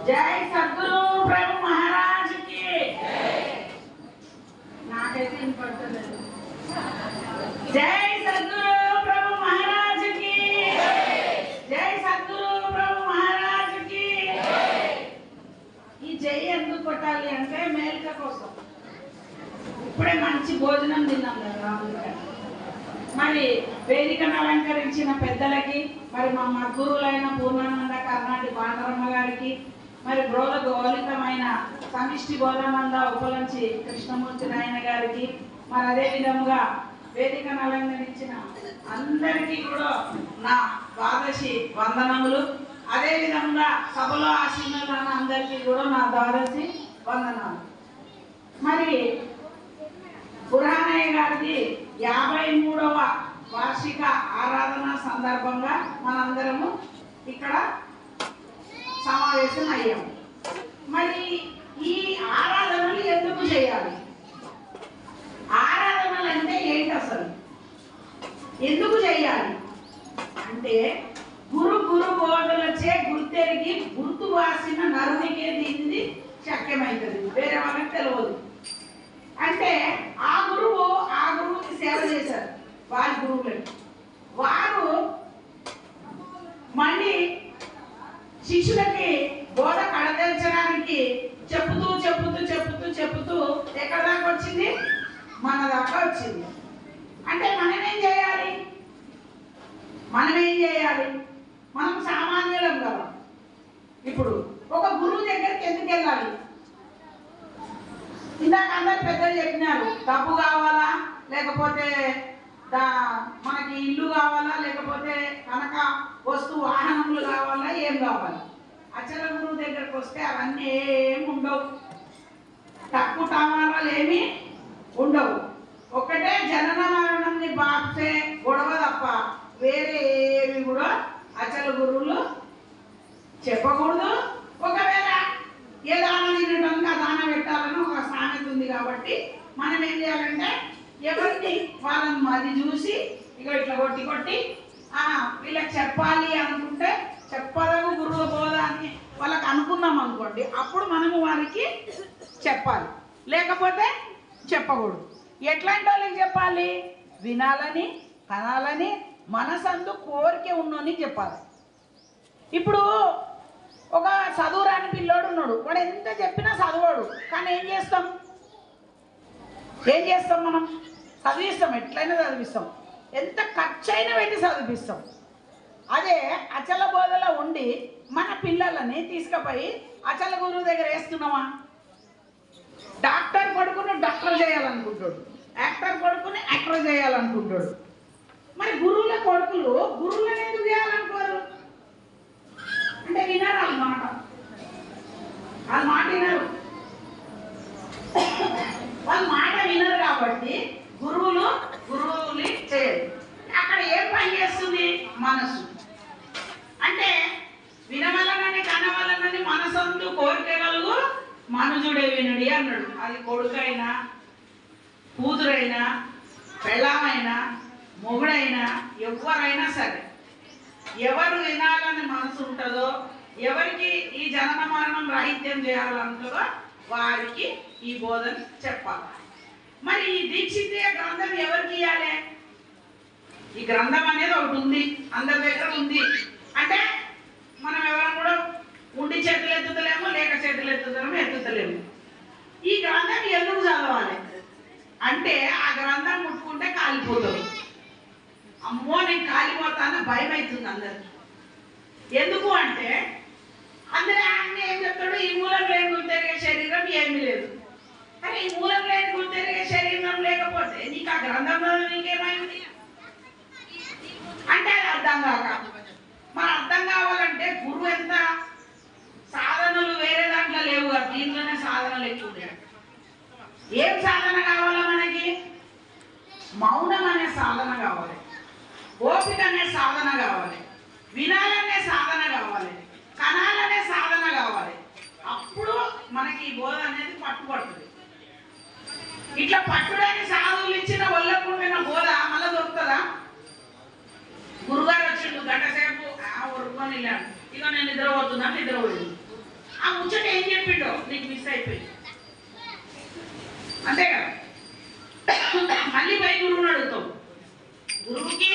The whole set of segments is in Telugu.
जय सद्गुरु प्रभु महाराज की जय सद्गुरु प्रभु महाराज की जय सद्गुरु प्रभु महाराज की ఈ జై ఎందుకు కొట్టాలి అంటే మేలుక కోసం. ఇప్పుడే మంచి భోజనం తిన్నాం కదా. మరి వేదికను అలంకరించిన పెద్దలకి, మరి మా మద్గురులైన పూర్ణానంద కర్ణాటి పాండరమ్మ గారికి, మరి బ్రోధ గౌలితమైన సమిష్టి బోధానంద ఉపలంచి కృష్ణమూర్తి నాయన గారికి, మరి అదే విధముగా వేదికను అలంకరించిన అందరికీ కూడా నా ద్వాదశి వందనములు. అదే విధంగా సభలో ఆశీర్వాదాన్ని అందరికీ కూడా నా ద్వాదశి వందనాలు. మరి పురాణయ్య గారిది 53వ వార్షిక ఆరాధన సందర్భంగా మనందరము ఇక్కడ సమావేశం అయ్యాము. మరి ఈ ఆరాధనలు ఎందుకు చేయాలి? ఆరాధనలు అంటే ఏంటి అసలు? ఎందుకు చేయాలి అంటే గురు బోధలచే గుర్తెరిగి గుర్తు వాసిన నరునికే దీనిది శక్యమైతుంది, వేరే వాళ్ళకి తెలియదు. అంటే ఆ గురువుకి సేవ చేశారు వారి గురువులని. వారు మళ్ళీ శిష్యులకి బోధ కడతెరచడానికి చెప్పుతూ ఎక్కడ దాకా వచ్చింది? మన దాకా వచ్చింది. అంటే మనం ఏం చేయాలి? మనం సామాన్యులం కదా. ఇప్పుడు ఒక గురువు దగ్గరికి ఎందుకు వెళ్ళాలి? ఇందాక అందరు పెద్దలు చెప్పినారు, డబ్బు కావాలా, లేకపోతే మనకి ఇల్లు కావాలా, లేకపోతే కనుక వస్తు వాహనములు కావాలా, ఏం కావాలి? అచల గురువు దగ్గరకు వస్తే అవన్నీ ఏమి ఉండవు, తక్కువ టామారాలు ఏమి ఉండవు. ఒక్కటే జనన మరణంని బాప్సే గొడవ తప్ప వేరే ఏవి కూడా అచల గురువులు చెప్పకూడదు. ఒకవేళ ఏ దానం తినడానికి ఆ దానం పెట్టాలని ఒక సామెత ఉంది కాబట్టి మనం ఏం చేయాలంటే ఎవరికి వాళ్ళని అది చూసి ఇట్లా కొట్టి వీళ్ళకి చెప్పాలి అనుకుంటే చెప్పదగు గురువు బోధ అని వాళ్ళకి అనుకున్నాం అనుకోండి, అప్పుడు మనము వారికి చెప్పాలి, లేకపోతే చెప్పకూడదు. ఎట్లాంటి వాళ్ళకి చెప్పాలి? వినాలని, కనాలని, మనసందు కోరిక ఉన్నోని చెప్పాలి. ఇప్పుడు ఒక చదువురాని పిల్లోడు ఉన్నాడు, వాడు ఎంత చెప్పినా చదవడు, కానీ ఏం చేస్తాం మనం? చదివిస్తాం, ఎట్లయినా చదివిస్తాం, ఎంత ఖర్చు అయినా పెట్టి చదివిస్తాం. అదే అచల బోధలో ఉండి మన పిల్లలని తీసుకుపోయి అచల గురువు దగ్గర వేస్తున్నామా? డాక్టర్ కొడుకును డాక్టర్ చేయాలనుకుంటాడు, యాక్టర్ కొడుకుని యాక్టర్ చేయాలనుకుంటాడు. మరి గురువుల కొడుకులు గురువులను ఎందుకు చేయాలనుకోరు? అంటే వినరు, వాళ్ళ మాట వినరు. వాళ్ళ మాట వినరు కాబట్టి గురువుని చేయరు. అక్కడ ఏం పని చేస్తుంది? మనసు. అంటే వినవలనని, కనవలనని మనసందు కోరికగలుగు మనుజుడే వినుడి అన్నాడు. అది కొడుకైనా, కూతురైనా, పెళ్ళామైనా, మొగుడైనా, ఎవరైనా సరే, ఎవరు వినాలని మనసు ఉంటుందో, ఎవరికి ఈ జనన మరణం రాహిత్యం చేయాలంటుందో వారికి ఈ బోధన చెప్పాలి. మరి ఈ దీక్షితీయ గ్రంథం ఎవరికి ఇవ్వాలి? ఈ గ్రంథం అనేది ఒకటి ఉంది, అందరి దగ్గర ఉంది. అంటే మనం ఎవరు కూడా ఉండి చేతులు ఎత్తుతలేము, లేక చేతులు ఎత్తుతలేము. ఈ గ్రంథం ఎందుకు చదవాలి అంటే ఆ గ్రంథం ముట్టుకుంటే కాలిపోతాడు. అమ్మో నేను కాలిపోతాను భయం అవుతుంది అందరికి. ఎందుకు అంటే అందరూ అన్ని ఏం చెప్తాడు? ఈ మూలం లేని గుర్తెరిగే శరీరం ఏమీ లేదు. కానీ ఈ మూలం లేని గుర్తెరిగే శరీరం లేకపోతే నీకు ఆ గ్రంథంలో నీకేమైంది అంటే అది అర్థం కాక. మన అర్థం కావాలంటే గురువు ఎంత సాధనలు వేరే దాంట్లో లేవు కదా, దీంట్లోనే సాధనలు ఎక్కువ. ఏం సాధన కావాలా మనకి? మౌనం అనే సాధన కావాలి, ఓపిక అనే సాధన కావాలి, వినాలనే సాధన కావాలి, కనాలనే సాధన కావాలి. అప్పుడు మనకి ఈ బోధ అనేది పట్టుబడుతుంది. ఇట్లా పట్టుడని సాధువులు ఇచ్చిన వల్లకుండిన బోధ మళ్ళీ దొరుకుతుందా? వెళ్ళాను, ఇక నేను నిద్రపోతున్నాను, నిద్రపోయింది. ఆ ముచ్చట ఏం చెప్పిండో నీకు మిస్ అయిపోయింది, అంతే కదా. మళ్ళీ పోయి గురువుని అడుగుతాం. గురువుకి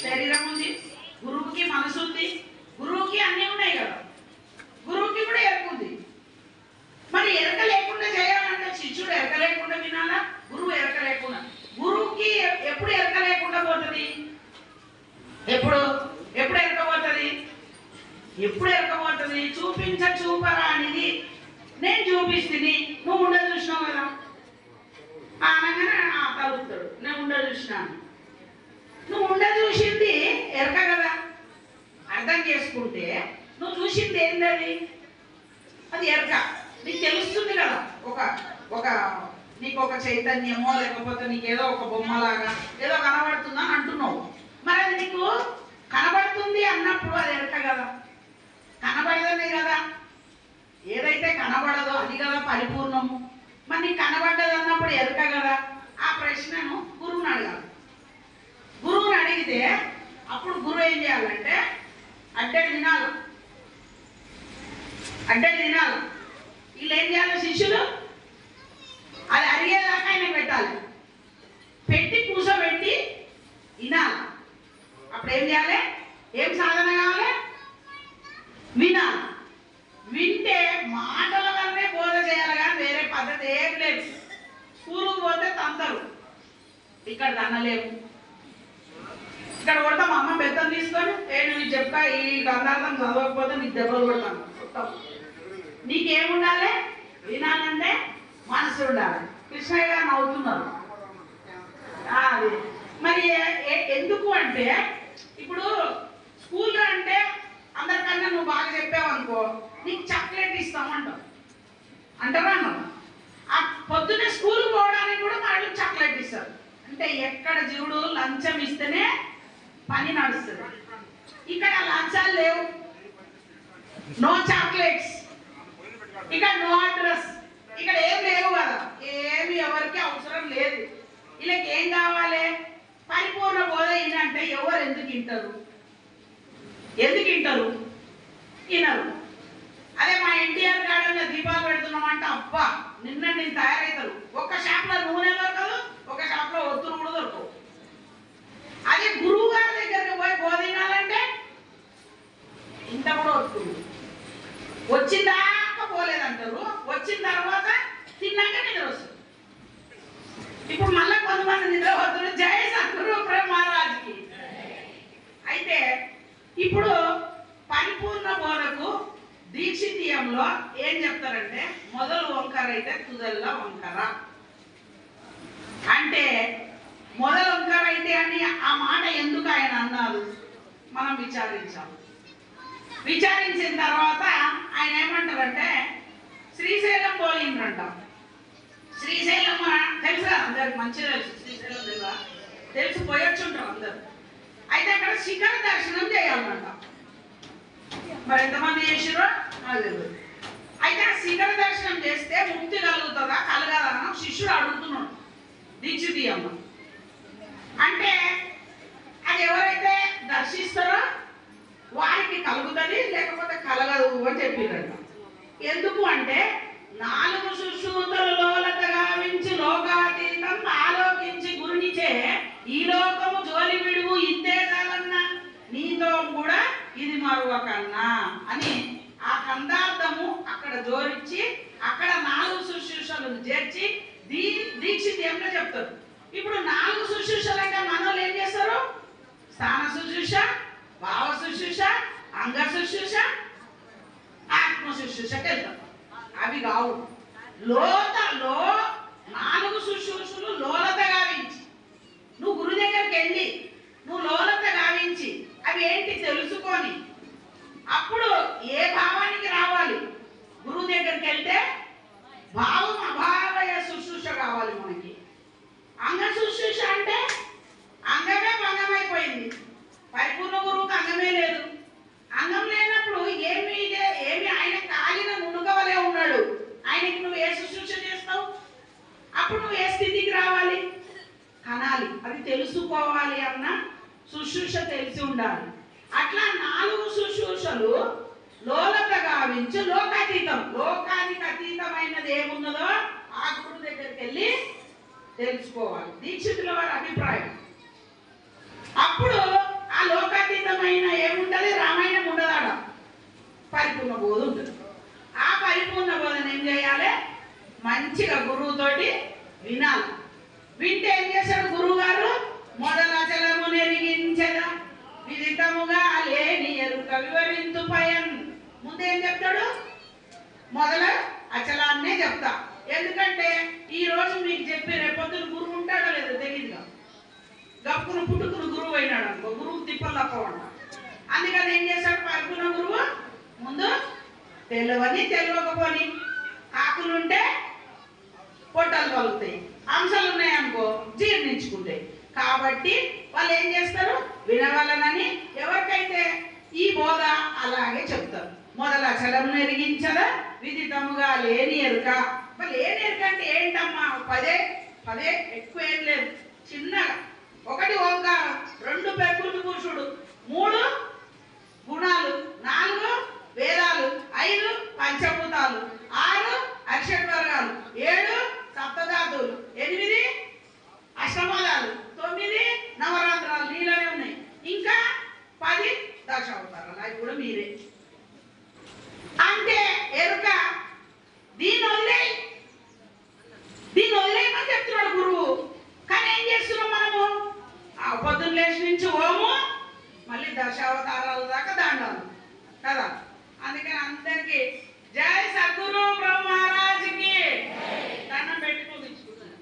శరీరం ఉంది, గురువుకి మనసు ఉంది, గురువుకి అన్నీ ఉన్నాయి కదా, గురువుకి కూడా ఎరుక ఉంది. మరి ఎరక లేకుండా చేయాలంటే శిష్యుడు ఎరక లేకుండా వినాలా, గురువు ఎరక లేకుండా. గురువుకి ఎప్పుడు ఎరక లేకుండా పోతుంది? ఎప్పుడు ఎప్పుడు ఎరకపోతుంది? ఎప్పుడు ఎరకపోతుంది? చూపరా అనేది నేను చూపిస్తుంది, నువ్వు ఉండ చూసినావు కదా అనగానే తలుపుతాడు, నేను ఉండ చూసినాను. నువ్వు ఉండ చూసింది ఎరక కదా, అర్థం చేసుకుంటే నువ్వు చూసింది ఏంది? అది ఎరక. నీకు తెలుస్తుంది కదా, ఒక ఒక నీకు ఒక చైతన్యమో లేకపోతే నీకు ఏదో ఒక బొమ్మలాగా ఏదో కనబడుతుందని అంటున్నావు. మరి అది నీకు కనబడుతుంది అన్నప్పుడు అది ఎరక కదా, కనబడదనే కదా. ఏదైతే కనబడదో అది కదా పరిపూర్ణము. మరి నీకు కనబడ్డది అన్నప్పుడు ఎరక కదా. ఆ ప్రశ్నను గురువుని అడగాలి. గురువుని అడిగితే అప్పుడు గురువు ఏం చేయాలంటే అడ్డలు తినాలి, అడ్డలు తినాలి. వీళ్ళు ఏం చేయాలి? శిష్యులు అది అరిగేదాకా ఆయన పెట్టాలి, పెట్టి కూర్చోబెట్టి వినాలి. అప్పుడు ఏం చేయాలి? ఏం సాధన కావాలి? వినాలి. వింటే మాటల వల్లనే బోధ చేయాలి కానీ వేరే పద్ధతి ఏం లేదు. స్కూలుకు పోతే తంతరు, ఇక్కడ తన్నలేము. ఇక్కడ కొడతాం, అమ్మ బెత్తం తీసుకొని నువ్వు చెప్తా ఈ గంధార్థం చదవకపోతే నీకు దెబ్బలు కొడతాను. నీకేముండాలి? వినాలంటే మనసు ఉండాలి. కృష్ణయ్య గారు నవ్వుతున్నారు. అది మరి ఎందుకు అంటే ఇప్పుడు స్కూల్లో అంటే అందరికన్నా నువ్వు బాగా చెప్పావు అనుకో నీకు చాక్లెట్ ఇస్తామంటావు, అంటారా? ఆ పొద్దున్నే స్కూల్కి పోవడానికి కూడా వాళ్ళు చాక్లెట్ ఇస్తారు. అంటే ఎక్కడ జీవుడు లంచం ఇస్తేనే పని నడుస్తుంది. ఇక్కడ లంచాలు లేవు, నో చాక్లెట్స్, ఇక్కడ నో అడ్రస్, ఇక్కడ ఏం లేవు కదా, ఏమి ఎవరికి అవసరం లేదు. వీళ్ళకి ఏం కావాలి? పరిపూర్ణ బోధ ఏంటంటే ఎవరు ఎందుకు వింటారు? ఎందుకు వింటారు? వినరు. అదే మా ఎన్టీఆర్ గార్డెన్లో దీపాలు పెడుతున్నామంటే అబ్బా నిన్న నేను తయారవుతారు. ఒక్క షాప్లో నూనె దొరకదు, ఒక షాప్లో ఒత్తులు కూడా దొరకవు. అదే గురువు గారి దగ్గరికి పోయి బోధించాలంటే ఇంత కూడా వస్తుంది. వచ్చిందాకా పోలేదంటారు, వచ్చిన తర్వాత తిన్నాక నిద్ర వస్తుంది. ఇప్పుడు మళ్ళీ కొంతమంది నిద్ర వస్తుంది. జయ సద్గురు మహారాజ్కి. అయితే ఇప్పుడు పరిపూర్ణ బోధకు దీక్షితీయంలో ఏం చెప్తారంటే మొదలు వంకర అయితే తుదల్లో వంకర. అంటే మొదలు వంకర అయితే అని ఆ మాట ఎందుకు ఆయన అన్నారు మనం విచారించాం. విచారించిన తర్వాత ఆయన ఏమంటారంటే శ్రీశైలం పోయిండ్రంట. శ్రీశైలం తెలుసా అందరికి? మంచిగా తెలుసు. శ్రీశైలం తెలుసు, పోయొచ్చుంటారు అందరు. అయితే అక్కడ శిఖర దర్శనం చేయాలంట. మరి ఎంతమంది చేసిరో నాకు తెలియదు. అయితే ఆ శిఖర దర్శనం చేస్తే ముక్తి కలుగుతుందా కలగాలా అని శిష్యుడు అడుగుతున్నాడు దీక్షితీయమ్మ. అంటే అది ఎవరైతే దర్శిస్తారో వారికి కలుగుతుంది, లేకపోతే కలగదు అని చెప్పిరంట. ఎందుకు అంటే 4 సుశ్రూతలు లోలత గావించి లోకాతీతం ఆలోకించి గురునిచే ఈ లోకము జోలి విడువు ఇంతే చాలన్నా నీతో కూడా ఇది మరువకన్నా అని ఆ కందార్థము అక్కడ జోడించి అక్కడ 4 శుశ్రూషలను చేర్చి దీక్షితీయంలో చెప్తారు. ఇప్పుడు 4 శుశ్రూషలు అంటే మనోళ్ళు ఏం చేస్తారు? స్థాన శుశ్రూష, భావ శుశ్రూష, అంగ శుశ్రూష, ఆత్మ శుశ్రూషకి వెళ్తాం. అవి కావు. 4 శుశ్రూషలు లోలత గావించి నువ్వు గురు దగ్గరికి వెళ్ళి నువ్వు లోలత గావించి అవి ఏంటి తెలుసుకొని అప్పుడు ఏ భావానికి రావాలి? గురువు దగ్గరికి వెళ్తే భావం అభావయ శుశ్రూష కావాలి మనకి. అంగ శుశ్రూష అంటే అంగమే భంగమైపోయింది. పరిపూర్ణ గురువుకి అంగమే లేదు. అంగం లేనప్పుడు ఏమి ఆయన కాలిన మునుగవలే ఉన్నాడు. ఆయనకి నువ్వు ఏ శుశ్రూష చేస్తావు? అప్పుడు నువ్వు ఏ స్థితికి రావాలి? కనాలి. అది తెలుసుకోవాలి అన్న శుశ్రూష తెలిసి ఉండాలి. అట్లా 4 శుశ్రూషలు లోలత గావించు లోకాతీతం. లోకానికి అతీతమైనది ఏమున్నదో ఆ గురువు దగ్గరికి వెళ్ళి తెలుసుకోవాలి. దీక్షితుల వారి అభిప్రాయం. అప్పుడు ఆ లోకాతీతమైన ఏముంటది? రామాయణం ఉండదాడ, పరిపూర్ణ బోధ ఉంటుంది. ఆ పరిపూర్ణ బోధన ఏం చేయాలి? మంచిగా గురువుతోటి వినాలి. వింటే ఏం చేశాడు గురువు గారు? మొదల చలము నెరిగించదా విదితముగా లేని ఎరుక వివరింతు పయన్. ముందేం చెప్తాడు? మొదల అచలాన్నే చెప్తా. ఎందుకంటే ఈ రోజు మీకు చెప్పి రేపొద్దున గురువు ఉంటాడో లేదో తెలియదుగా. గప్పును పుట్టుకుని గురువు అయినాడు అనుకో, గురువు తిప్పలు తప్పవంట. అందుకని ఏం చేశాడు పరిపూర్ణ గురువు? ముందు తెలియకపోని ఆకులుంటే పొట్టలు పలుకుతాయి, అంశాలు ఉన్నాయనుకో జీర్ణించుకుంటాయి. కాబట్టి వాళ్ళు ఏం చేస్తారు? వినవలనని ఎవరికైతే ఈ బోధ అలాగే చెప్తారు. మొదల చలం నెరిగించదా విదితముగా లేని ఎరుక. లేని ఎరుక అంటే ఏంటమ్మా? పదే ఎక్కువ ఏం లేదు, చిన్నగా. 1 ఓంకారం, 2 ప్రకృతి పురుషుడు, 3 గుణాలు, 4 వేదాలు, 5 పంచభూతాలు, 6 అక్షడ్వర్గాలు, 7 సప్తధాతువులు, 8 అష్టమదాలు, 9 నవరాత్రాలు నీళ్ళనే ఉన్నాయి. ఇంకా 10 దశావతారాలు, అవి కూడా మీరే. అంటే ఎరుక. దీన్ని వదిలేయమని చెప్తున్నాడు గురువు. కానీ ఏం చేస్తున్నాం మనము? ఆ పొద్దున్న లేచి నుంచి ఓము, మళ్ళీ దశావతారాల దాకా దాండాలి కదా. అందుకని అందరికీ జై సద్గురు బ్రహ్మ మహారాజ్కి దండం పెట్టి ముగించుకుంటున్నాను.